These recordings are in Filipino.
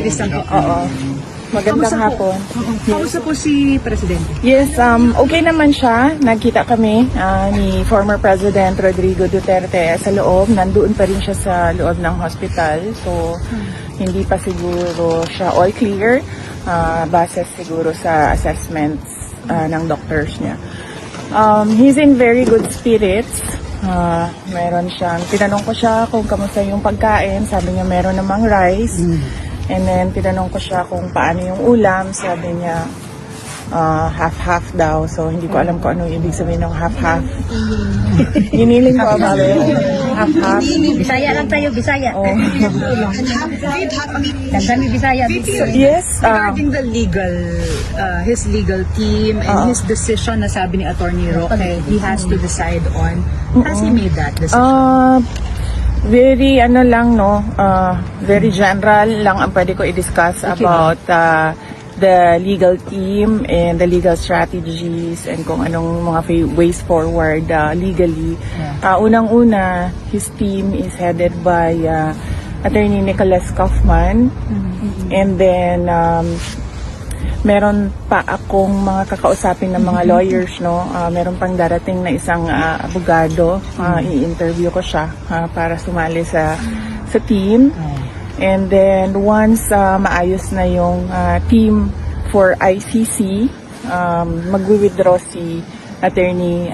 Rizal po. Oo. Magandang hapon. Kamusta po si Presidente? Yes, okay naman siya. Nagkita kami ni former President Rodrigo Duterte sa loob. Nandoon pa rin siya sa loob ng hospital. So, hindi pa siguro siya all clear. Base siguro sa assessments ng doctors niya. He's in very good spirits. Meron siyang, tinanong ko siya kung kamusta yung pagkain. Sabi niya meron namang rice. And then, tinanong ko siya kung paano yung ulam. Sabi niya, half-half daw. So, hindi ko alam kung ano yung ibig sabihin ng half-half. Hiniling ko about it. Half-half. Bisaya lang tayo, Bisaya. Oh. Dagdami Bisaya. Yes. Regarding the his legal team and his decision na sabi ni Attorney Roque, he has to decide on. Has he made that decision? Very very general lang ang pwede ko i-discuss about the legal team and the legal strategies and kung anong mga ways forward legally. Unang-una, his team is headed by Attorney Nicholas Kaufman. And then meron pa akong mga kakausapin ng mga lawyers, no. Meron pang darating na isang abogado. I-interview ko siya para sumali sa team. And then once maayos na yung team for ICC, magwi-withdraw si Attorney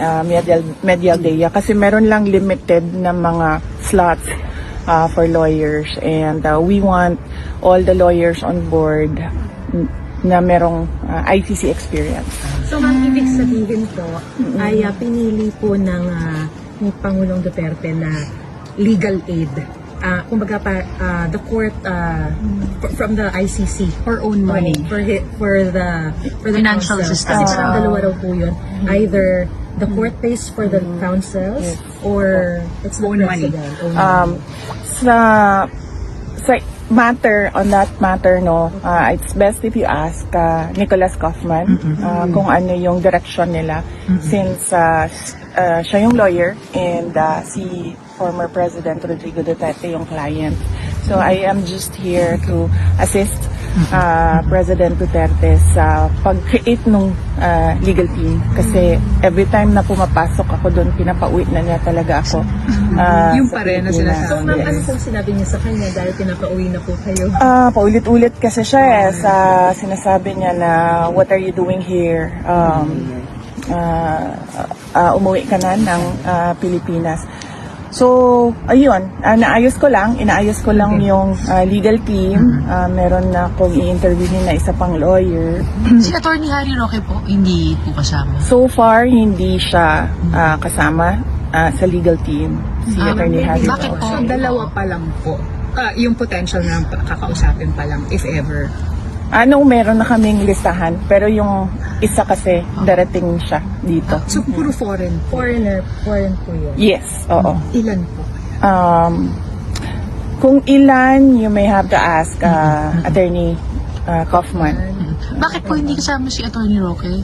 Medialdea kasi meron lang limited na mga slots for lawyers, and we want all the lawyers on board na merong ICC experience. So, ma'am, ibig sabihin po, ay pinili po ng ni Pangulong Duterte na legal aid. Kumbaga the court from the ICC For own money. for the Financial council. assistance. Kasi parang dalawa raw po yun. Either the court pays for the councils or it's the Own money. president. Own money. Sa on that matter, no, it's best if you ask Nicholas Kaufman kung ano yung direction nila, since siya yung lawyer and si former President Rodrigo Duterte yung client. So I am just here to assist President Duterte sa pag-create ng legal team, kasi every time na pumapasok ako doon, pinapauwi na niya talaga ako. Yung pa rin na sinasabi. So, ma'am, ano pong sinabi niya sa kanya dahil pinapauwi na po kayo? Paulit-ulit kasi siya sa sinasabi niya na, what are you doing here? Umuwi ka na ng Pilipinas. So, ayun, inaayos ko lang yung legal team. Meron na akong i-interviewin na isa pang lawyer. Si Attorney Harry Roque po, hindi po kasama. So far, hindi siya kasama sa legal team, si Attorney Harry bakit Roque. po? So, dalawa pa lang po. Yung potential na kakausapin pa lang, if ever. Meron na kaming listahan, pero yung isa kasi darating siya dito. So, puro foreign. Foreign po yun. Yes, oo. Ilan po? Kung ilan, you may have to ask Attorney Kaufman. Bakit po hindi kasama si Attorney Roque?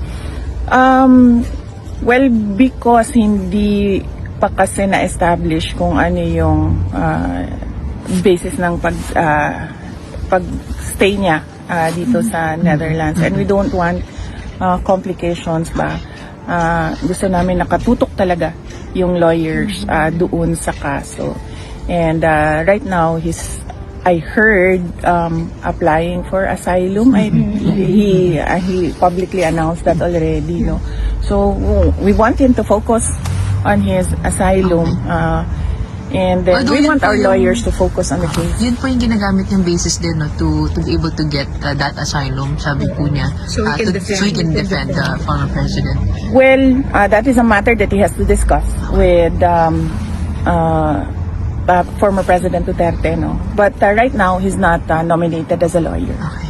Well, because hindi pa kasi na-establish kung ano yung basis ng pag-stay niya dito sa Netherlands, and we don't want complications ba. Gusto namin nakatutok talaga yung lawyers doon sa kaso. And right now I heard applying for asylum. He publicly announced that already, no. So we want him to focus on his asylum, and then we want our lawyers to focus on the case. Yun po yung ginagamit niyang basis din, no, to be able to get that asylum, sabi po niya. So he can defend the former president. Well, that is a matter that he has to discuss with former President Duterte, no. But right now, he's not nominated as a lawyer. Okay.